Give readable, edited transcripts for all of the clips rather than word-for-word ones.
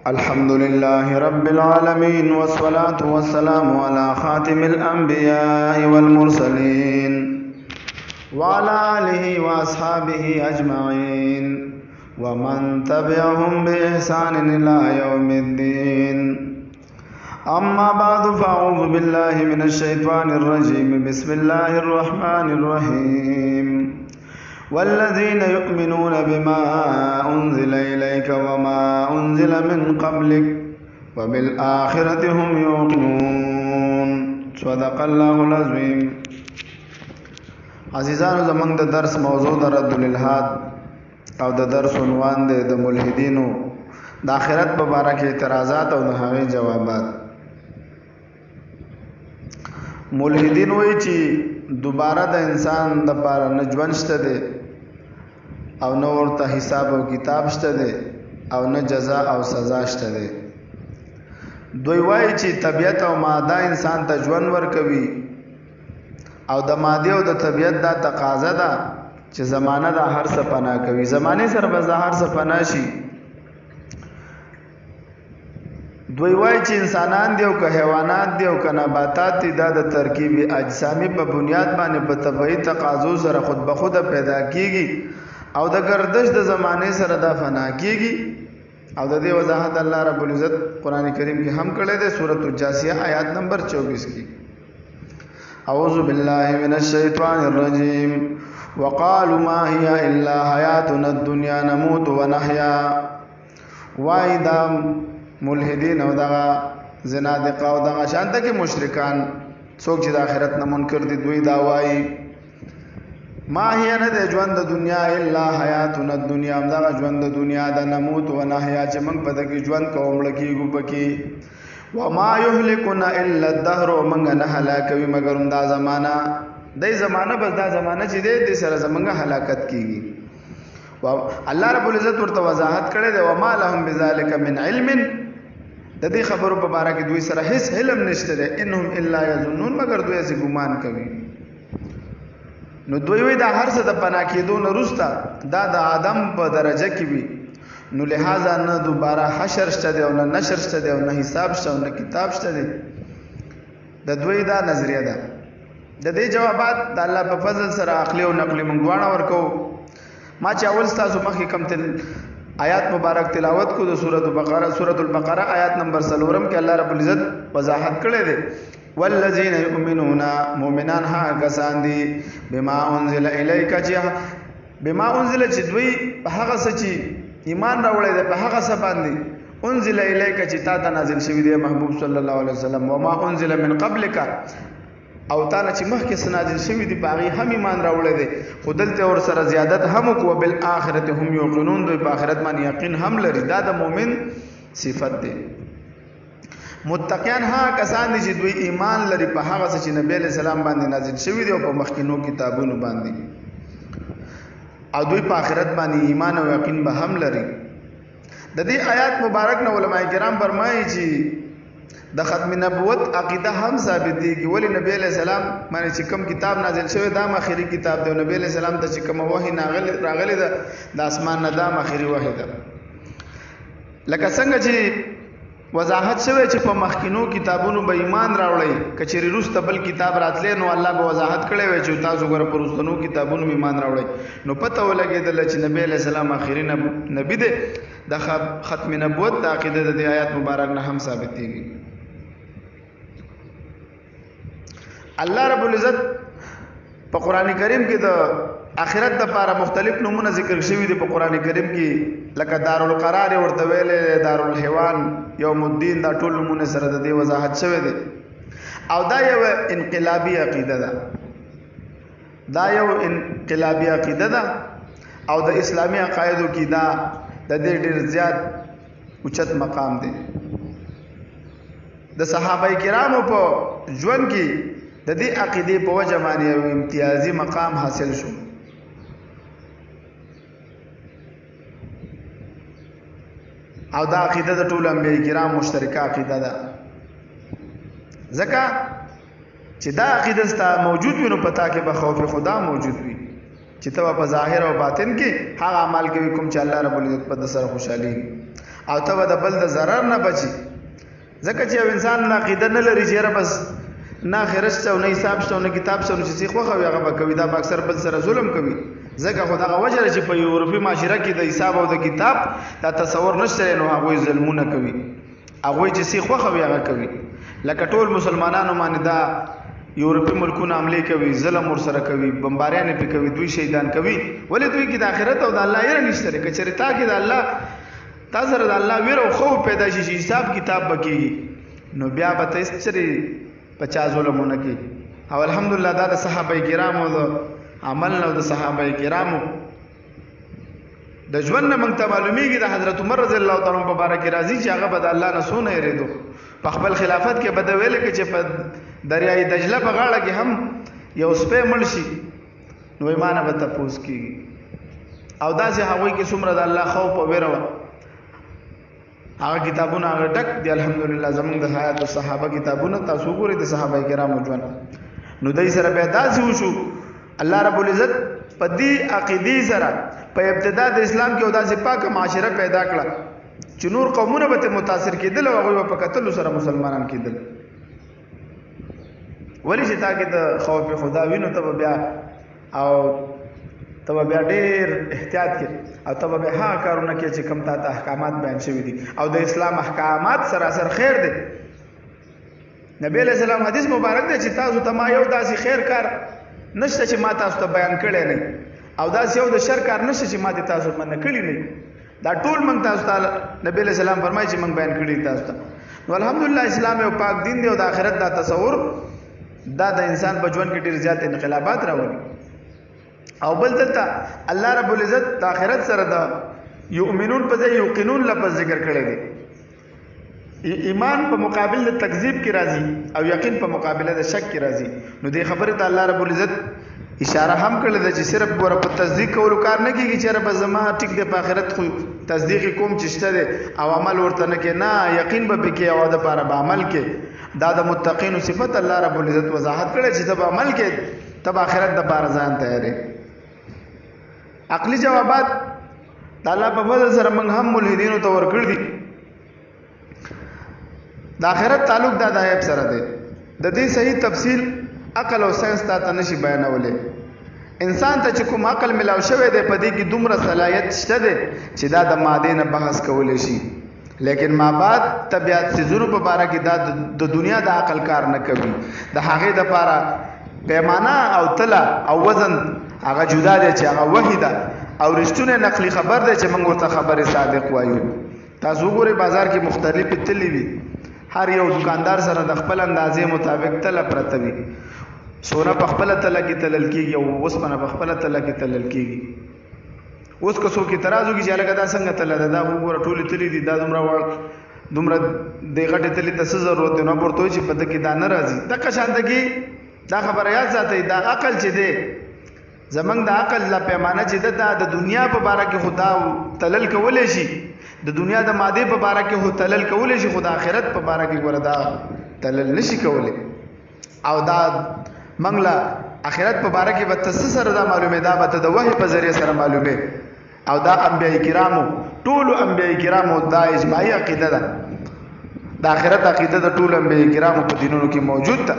अल्हम्दुलिल्लाहि रब्बिल आलमीन वस्सलातु वस्सलामु अला खातिमिल अंबियाइ वल मुरसलीन व अला आलिहि व अस्हाबिहि अजमाइन व मन तबिअहुम बि इहसानिन इला यौमिद्दीन। अम्मा बअदु फअऊज़ु बिल्लाहि मिनश शैतानिर रजीम। बिस्मिल्लाहिर रहमानिर रहीम। वल्लज़ीन युमिनून बिमा उन्ज़िला इलैका वमा उन्ज़िला मिन क़ब्लिक वबिल आखिरति हुम युक़िनून। सदक़ल्लाहुल अज़ीम। अज़ीज़ानो ज़मंग द दर्स मौज़ू द रद्दुल इल्हाद और द दर्स उन्वान दे द मुल्हिदीनो द आखिरत मुबारक एतराज़ात और द हवे जवाबात। मुल्हिदीन वही ची दोबारा द इंसान द पारा न ژوند شته دی او न ورته حساب او کتاب شته دی او न جزا او سزا شته دی. دوی وایي چې طبیعت او ماده انسان ته ژوند ورکوي او د ماده او د طبیعت دا تقاضا ده چې زمانه د هر څه پناه کوي. زمانه سره به هر څه پناه شي. دوی وایي چې انسانان دی او که حیوانات دی او که نباتات دي دا د ترکیب اجسامي په بنیاد باندې په طبیعي تقاضو سره خود به خود پیدا کیږي او د گردش د زمانه سره دا فنا کیږي. او د دې وضاحت الله رب العزت قران کریم کې هم کړی دی سورۃ الجاثیہ آیات نمبر 24 کې. اعوذ بالله من الشیطان الرجیم. وقالوا ما هي الا حیاتنا الدنیا نموت ونحیا. وای دا ملحدین او دغه زنادقه او دغه شانته کې مشرکان څوک چې د آخرت نه منکر دي دوی دا وایي ما هي نه د ژوند د دنیا الا حیاتنا الدنیا هم دغه ژوند د دنیا د نموت و نحیا چې موږ په دغه ژوند کوو مړه کېږو پکې. وما يهلكنا الا الدهر موږ نه هلاکوي مګر دا زمانہ دای زمانہ بس دا زمانہ چې د سره زمونږ هلاکت کیږي. الله رب العزت ورته وضاحت کړی دی وما لهم بذلک من علم. د دې خبرو په اړه کې دوی سره هیڅ علم نشته دی. انهم الا یظنون مگر دوی سي ګمان کوي. نو دوی وی دا هر څه د پناه کېدو نه وروسته دا د آدم په درجه کې وي نو لہذا نه دوباره حشر شته دی او نه نشر شته دی او نه حساب شته او نه کتاب شته دی. د دوی دا نظریه ده. د دې جوابات د الله په فضل سره عقلي او نقلي موږ دواړه ورکو. ما چې اول تاسو مخکې کم آیات مبارک تلاوت کو د سورۃ البقره آیات نمبر 4 کې الله رب العزت وضاحت کړی دی والذین یؤمنون مؤمنان ها کسان دي بما انزل الیک بما انزل چې دوی په هغه څه چې ایمان راوړی دی په هغه څه باندې انزل الیک چې تا ته نازل شوی دی محبوب صلی الله علیه وسلم وما انزل من قبلک او تعالی چې مخکې سنازل شوی دی باغی هم ایمان راوړی دی خودلته اور سره زیادت هم کو بالآخرت هم یوقنون دوی په آخرت باندې یقین هم لري. دا د مؤمن صفت دی. متقیان ها کسان دي چې دوی ایمان لري په هغه څه چې نبی علیہ السلام باندې نازل شوی دی او په مخکینو کتابونو باندې او دوی په آخرت باندې ایمان او یقین به هم لري. د دې آیات مبارک نو علماء کرام فرمایي چې د ختم نبوت عقیده هم ثابت دي چې ولی نبی علیہ السلام باندې چې کوم کتاب نازل شوی دا اخري کتاب دی. نبی علیہ السلام ته چې کوم وحی راغلی ده د اسمان نه دا اخري وحی ده. لکه څنګه چې وضاحت شوی چې په مخکینو کتابونو به ایمان راوړی کچری روسته بل کتاب راتلی نو الله به وضاحت کړی وي چې تاسو ګره پر روستنو کتابونو ایمان راوړی نو پته ولګېدل چې نبی علیہ السلام اخري نبی دی. د ختم نبوت د عقیده د آیات مبارک نه هم ثابت دي. الله رب العزت په قران کریم کې د آخرت لپاره مختلف نمونه ذکر شوي دي. په قران کریم کې لکه دارالقرار ورته ویلې دارالحیوان یوم الدین دا ټول نمونه سره د دې وضاحت شوی دی. او دا یو انقلابی عقیده ده. دا یو انقلابی عقیده ده او د اسلامی عقایدو کې دا د دې ډیر زیات اوچت مقام دی. د صحابه کرامو په ژوند کې د دې عقیده په وجه باندې یو امتیازي مقام حاصل شو. او دا عقیده د ټول انبیاء کرام مشترکه عقیده ده. ځکه چې دا عقیده ستا موجود وي نو پتا کې به خوف خدا موجود وي چې ته په ظاهر او باطن کې هغه عمل کوي کوم چې الله رب العزت په سره خوشحالي او ته د بل د ضرر نه بچي. ځکه چې یو انسان عقیده نه لري چې بس نه آخرت شته او نه حساب شته او نه کتاب شته، نو چې څه خوښه وي هغه به کوي. دا به اکثر بل سره ظلم کوي. ځکه خو دغه وجه ده چې په یورپي معاشره کې د حساب او د کتاب دا تصور نشته، نو هغوی ظلمونه کوي. هغوی چې څه خوښه وي هغه کوي. لکه ټول مسلمانانو باندې دا یورپي ملکونه حملې کوي، ظلم ورسره کوي، بمباریانې پې کوي، دوی شهیدان کوي. ولې دوی کې د آخرت او د الله یره نشته دی. که چېرې تا کې د الله تا سره د الله ویره او خوف پیدا شي چې حساب کتاب به کېږي، نو بیا به ته هېڅ چېرې په چا ظلم ونه کړي. او الحمدلله دا د صحابه کرامو د عمل نه او د صحابه کرامو د ژوند نه موږ ته معلومیږي د حضرت عمر رضی الله تعالی عنہ په باره کې راځي چې هغه به د الله نه څونه یېرېدو. په خپل خلافت کې به ده ویلې چې په دریای دجله په غاړه کې هم یو سپی مړ شي نو ایمانه به تپوس کېږي. او داسې هغوی کې څومره د الله خوف او ویره وه. هغه کتابونه هغه ډک دي الحمدلله زمونږ د حیات الصحابه کتابونه. تاسو وګورئ د صحابه کرامو ژوند. نو دوی سره بیا داسې وشو الله رب العزت په دې عقیدې سره په ابتدا د اسلام کې یو داسې پاکه معاشره پیدا کړه چې نور قومونه به متاثر کېدل او هغوی به په کتلو سره مسلمانان کېدل. ولې چې تا کې د خوف خدا وینو ته به بیا او ته به بیا ډېر احتیاط کې او ته به بیا هغه کارونه کې چې کوم تا ته احکامات بیان شوي دي او د اسلام احکامات سراسر خیر دی. نبی علیہ السلام حدیث مبارک دی چې تاسو ته ما یو داسې خیر کار نشته چې ما تاسو ته بیان کړی نه او داسې یو د شر کار نشته چې ما دې تاسو منع کړي نه. دا ټول موږ تاسو ته نبی علیہ السلام فرمایي چې موږ بیان کړي تاسو ته. نو الحمدلله اسلام یو پاک دین دی او د آخرت دا تصور دا د انسان په ژوند کې ډېر زیات انقلابات راولي. او بل دلته الله رب العزت د آخرت سره د یؤمنون په ځای یوقنون لفظ ذکر کړی دی. ایمان په مقابل د تکذیب کې راځي او یقین په مقابله د شک کې راځي. نو دې خبره ته الله رب العزت اشاره هم کړې ده چې صرف ګوره په تصدیق کولو کار نه کېږي چې رب زما ټیک دی په آخرت خو تصدیق کوم چې شته دی او عمل ورته نه کې، نه یقین به پکې او د پاره به عمل کې. دا د متقینو صفت الله رب العزت وضاحت کړی چې ته به عمل کې ته به آخرت د پاره ځان تیارې. عقلی جوابات د الله په فضل سره موږ هم ملحدینو ته ورکړي دي. د آخرت تعلق دا د غیب سره دی. د دې صحیح تفصیل عقل او ساينس ته نشي بیانولی. انسان ته چې کوم عقل ملاو شوی دی په دې کې دومره صلاحیت شته دی چې دا د ماده نه بحث کولی شي. لیکن ما بعد طبيعت سيزونو په باره کې دا د دنیا د عقل کار نه کوي. د هغې دپاره پیمانه او تله او وزن هغه جدا دی چې هغه وحی ده او رښتونه نقلی خبر دی چې موږ ورته خبر صادق وایو. تاسو وګورئ بازار کې مختلفې تلې وي، هر یو دکاندار سره د خپل اندازې مطابق تله پرته وي. سونه په خپله تله کې تلل کېږي او اوسپنه په خپله تله کې تلل کېږي. اوس که څوک اعتراض وکړي چې هلکه دا څنګه تله ده، دا وګوره ټولې تلې دي، دا دومره د غټې تلې ته څه ضرورت دی؟ نو ورته وایي چې په ده کې دا نه راځي. دغه شانته کې دا خبره یاد ساتئ، دا عقل چې دی زمونږ د عقل لا پیمانه چې ده دا د دنیا په باره کې خو دا تلل کولی شي، د دنیا د مادې په باره کې خو تلل کولی شي، خو د آخرت په باره کې ګوره دا تلل نشي کولی. او دا موږ له آخرت په باره کې به ته څه سره دا معلومې، دا به ته د وحي په ذریعه سره معلومې. او دا انبیاء کرامو ټولو انبیاء کرامو دا اجماعي عقیده ده، د آخرت عقیده د ټولو انبیاء کرامو په دینونو کې موجود ده،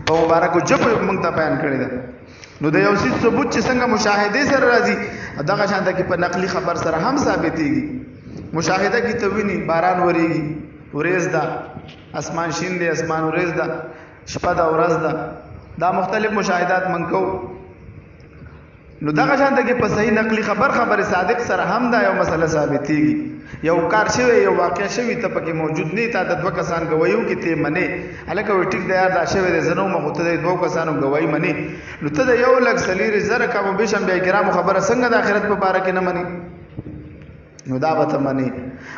په مبارکو جبو موږ ته بیان کړې ده. نو د یو څیز ثبوت چې څنګه مشاهدې سره راځي دغه شانته کې په نقلي خبر سره هم ثابتېږي. مشاهده کې ته ویني باران وریږي، ورېځ ده، اسمان شین دی، اسمان ورېځ ده، شپه ده ورځ ده، دا مختلف مشاهدات من کوو. نو دغه شانته کې په صحیح نقلي خبر صادق سره هم دا یو مسله ثابتېږي. یو کار شوی، یو واقع شوی، ته پکې موجود نه، تا د دوه کسان ګواهي وکړي، ته یې منې، هلکه وایي ټیک دی یار دا شوی دی، زه نه وم، خو ته د دوو کسانو ګواهي منې. نو ته د 1,40,000 کم بیش انبیاء کرامو خبره څنګه د آخرت په باره کې نه منې؟ نو دا به ته منې.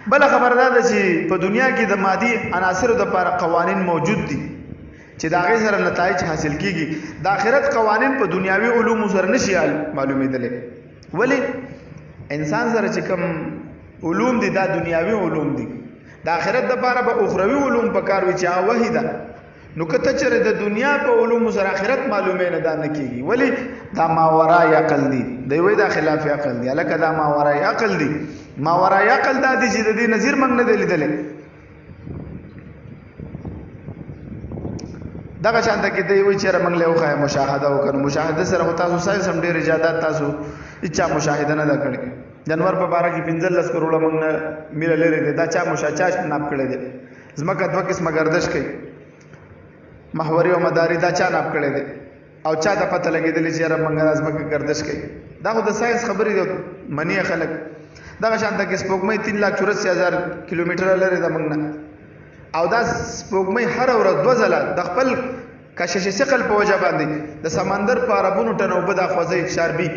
بله خبره دا ده چې په دنیا کې د مادي عناصرو دپاره قوانین موجود دي چې د هغې سره نتایج حاصل کېږي. د آخرت قوانین په دنیاوي علومو سره نشي معلومېدلی. ولې؟ انسان سره چې کوم علوم دي دا دنیاوي علوم دي، د آخرت دپاره به اخروي علوم په کار وي چې هغه وحي ده. نو کته چره د دنیا په علوم سره آخرت معلومه نه دا نه کیږي ولی دا ماورای عقل دی دی وای دا خلاف عقل دی الکه دا ماورای عقل دی ماورای عقل دا دی چې د دې نظیر منګ نه دی لیدل دغه شانته کې دی وای چې منګ له وخه مشاهده وکړو مشاهده سره تاسو ساينس هم ډېر ایجادات تاسو اچا مشاهده نه کړی جنور په بارا کې 15 کروڑ منګ نه میل لري دا چا مشاچاش ناپ کړی دی زمکه دوه قسمه گردش کوي محوري او مداري دا چا ناپ کړی دی او چا ته پته لګېدلی چې یاره منګ زمکه گردش کوي دا خو د ساينس خبرې دی منی خلک دغه شانته کې سپوږمۍ 3,84,000 کیلومتره لري د منګ نه او دا سپوږمۍ هر ورځ 2 ځله د خپل کشش ثقل په وجه باندې د سمندر په عربونو ټنو په د خوځي شاربي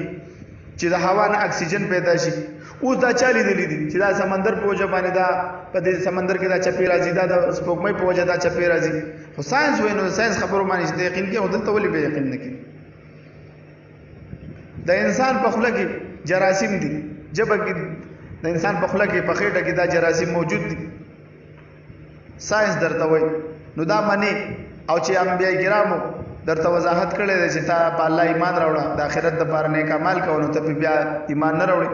چې د هوا نه اکسیجن پیدا شي اوس دا چالي دي چې دا سمندر په وجه باندې دا په دې سمندر کې دا چپی راځي دا د سپوږمۍ په وجه دا چپی راځي خو ساينس وینو ساينس خبرو باندې د یقین کې ودلته ولې به یقین نه کوي د انسان په خوله کې جراثیم دي جبه کې د انسان په خوله کې په خېټه کې دا جراثیم موجود دي ساينس درته وایي نو دا معنی او چې انبیاء کرامو درته وضاحت کړی دی چې تا په الله ایمان راوړه د آخرت لپاره نیک اعمال کوه نو ته بیا ایمان نه راوړې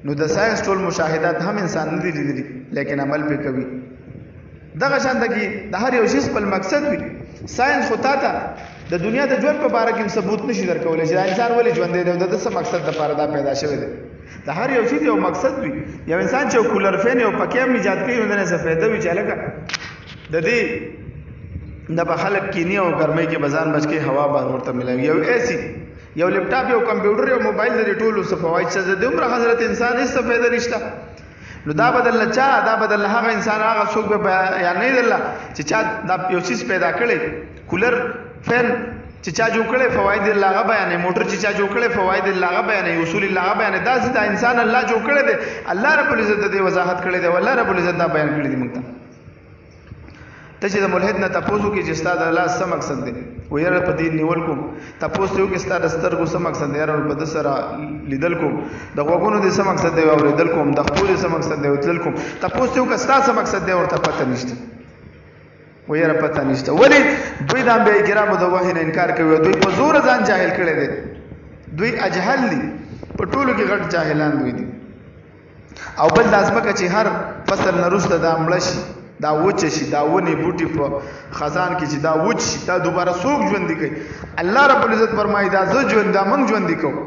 نو د ساينس ټول مشاهدات هم انسان نه دي لیدلي لیکن عمل پې کوي دغه شانته کې د هر یو شي خپل مقصد وي ساينس خو تا ته د دنیا د ژوند په باره کې ثبوت نشي درکولی چې انسان ولې ژوندی دی او د څه مقصد لپاره دا پیدا شوی دی د هر یو شي یو مقصد وي یو انسان چې کولر فین یو پکې هم ایجاد کوي نو نه څه فایده وي چې هلکه د دې نه به خلک کینی او ګرمۍ کې بزان بچ کې هوا بار ورته ملوي یو ایسی یو لیپټاپ یو کمپیوټر یو موبایل د ټولو څه فواید څه د عمر حضرت انسان هیڅ فایده نشته نو دا بدل چا دا بدل هغه انسان هغه څوک به یا نه دی چې چا دا یو چیز پیدا کړي کولر فین چې چا جوړ کړي فواید الله غ بیانې موټر چې چا جوړ کړي فواید الله غ بیانې اصول الله غ بیانې دا چې انسان الله جوړ کړي دی الله رب العزت دې وضاحت کړي دی والله رب العزت دا بیان کړي دی موږ ته چې د ملحد نه تاسو کې چې ستاسو الله څه مقصد دی ويره په دین نیول کوم تاسو یو کې ستاسو سترګو څه مقصد دی یاره په دسره لیدل کوم د غوګونو دې څه مقصد دی اوریدل کوم د خپل څه مقصد دی وتل کوم تاسو یو کې ستاسو مقصد دی ورته پته نشته ويره پته نشته ولی دوی د انبیاء کرامو د وحی نه انکار کوي دوی په زور ځان جاهل کړي دي دوی اجهل دي په ټولو کې غټ جاهلان دوی دي او بل لازمه چې هر فصل نرسته د امړش دا وچ شي دا ونی بوټي په خزان کې چې دا وچ شي دا دوباره سوق ژوند دي کوي الله رب العزت فرمایي دا زه ژوند دا موږ ژوند دي کوو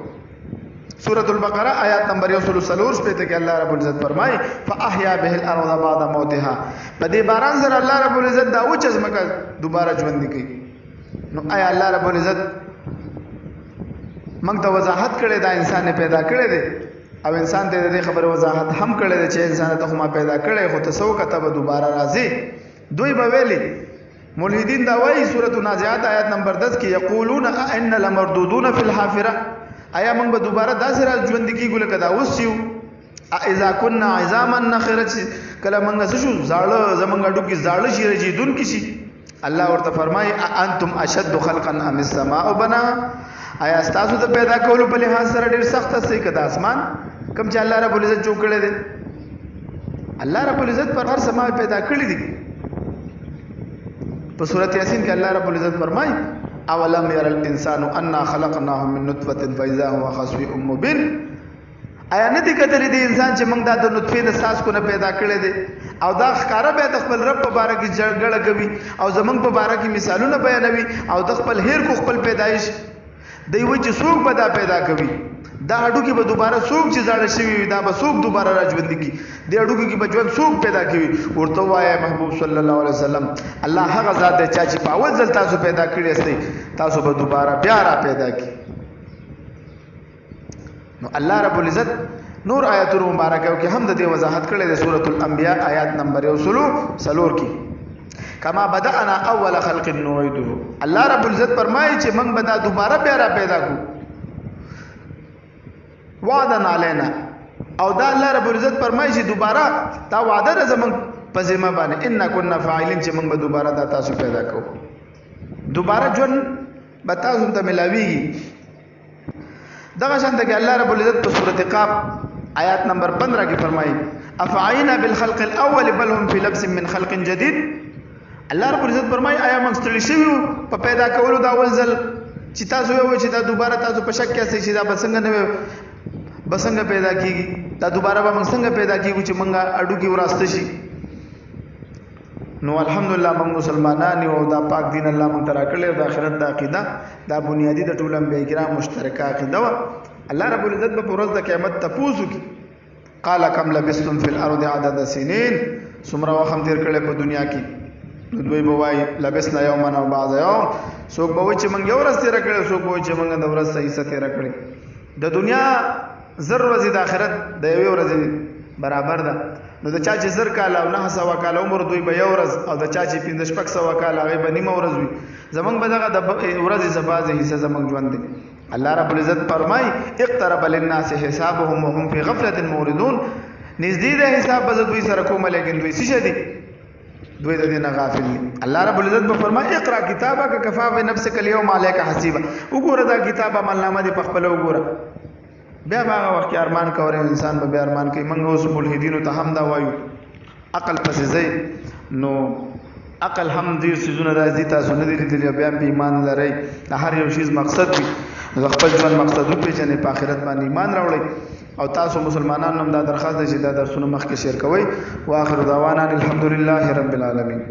سورۃ البقره آیات نمبر 134 په ته کې الله رب العزت فرمایي فاحیا به الارض بعد موتها په دې باران سره الله رب العزت دا وچ ځمکه دوباره ژوند دي کوي نو آیا الله رب العزت موږ ته وضاحت کړي دا انسان پیدا کړي دي او انسان ته دې خبره وضاحت هم کړی دی چې انسان ته ما پیدا کړی خو ته سو کته به دوباره راځي دوی به ویلي ملحدین دا وایي سورۃ النازعات آیات نمبر 10 کې یقولون ان لمردودون فی الحافره آیا موږ به دوباره داسې را ژوند کیږو لکه دا اوس یو اذا كنا عظاما نخرج کله موږ شو زاړه زمونږ اډو کې زاړه شي رجیدون کې شي الله ورته فرمایي انتم اشد خلقا ام السماء بنا آیا تاسو ته پیدا کولو په لحاظ سره ډیر سخت دی کدا اسمان کوم چې الله رب العزت جوړ کړی دی الله رب العزت پر هر سما پیدا کړی دی په سورۃ یاسین کې الله رب العزت فرمایي اولم ير الانسان انا خلقناه من نطفه فاذا هو خصيم مبين آیا نه دي کتلې دی انسان چې موږ د نطفه نه ساس کو نه پیدا کړی دی او دا ښکارا به د خپل رب په باره کې جګړه کوي او زمونږ په باره کې مثالونه بیانوي او د خپل هیر کو خپل پیدایش دی وای چې څوک به دا پیدا کوي دا اډو کې به دوباره څوک چې زاړه شوی دا به څوک دوباره راځوند کی دی اډو کې به ژوند څوک پیدا کوي ورته وایي محبوب صلی الله علیه وسلم الله هغه ذات دی چې په اول ځل تاسو پیدا کړی استئ تاسو به دوباره بیا را پیدا کی نو الله رب العزت نور آیاتونو مبارکه کې هم د دې وضاحت کړې ده سورۃ الانبیاء آیات نمبر 1 کې کما بدأنا اول خلق نعيده الله رب العزت فرمایي چې موږ به دا دوباره بیا را پیدا کوو وعدن علینا او دا الله رب العزت فرمایي چې دوباره دا وعده ده زموږ په ذمہ باندې ان كنا فاعلین چې موږ به دوباره دا تاسو پیدا کوو دوباره ژوند به تاسو ته ملاويږي دغه شان ته الله رب العزت په سورۃ قاف آیات نمبر 15 کې فرمایي افعینا بالخلق الاول بل هم فی لبس من خلق جدید الله رب العزت فرمایي آیا موږ ستړي شوي په پیدا کولو دا اول ځل چې تاسو یو چې دا دوباره تاسو په شک کې اسئ چې دا بسنګ نه بسنګ پیدا کیږي دا دوباره به موږ څنګه پیدا کیږي چې موږ اډو کې وراسته شي نو الحمدلله موږ مسلمانان یو دا پاک دین الله موږ ترا کړل د آخرت د عقیده دا بنیادی د ټول انبیاء کرام مشترکه عقیده و الله رب العزت په ورځ د قیامت تفوزو کی قال کم لبستم فی الارض عدد سنین څومره وخت تیر کړل په دنیا کې نو دوی به وایي لبسنا یوما او بعض یوم څوک به وایي چې موږ یو ورځ تیر کړل څوک به وایي چې موږ د ورځ صحیح څه تیر کړل د دنیا زر ورځې د آخرت د یوې ورځې برابر ده نو د چا چې زر کاله او 900 کاله عمر دوی به یو ورځ او د چا چې 1500 کاله هغه به نیمه ورځ وي زمونږ به دغه د ورځې زبازه حصہ زمونږ ژوند دی الله رب العزت فرمای اقترب للناس حسابهم وهم في غفلة موردون نزدې د حساب به دوی سره کوم لیکن دوی څه دي دوی د دې نه غافل دي الله رب العزت به فرمای اقرا کتابک کفا بنفسک اليوم عليك حسيبا وګوره دا کتاب عملنامه دې په خپل وګوره بیا هغه وخت ارمان کوي انسان به ارمان کوي موږ اوس ملحدینو ته هم دا وایو عقل پسې ځي نو عقل هم دې سيزونه راځي تاسو نه دي لیدلي بیا په ایمان لري د هر یو شی مقصد وي د خپل ژوند مقصد په چې په آخرت باندې ایمان راوړي او تاسو مسلمانانو هم دا درخواست دي چې دا درسونه مخکې شیر کوئ واخر دعوانا الحمدلله رب العالمین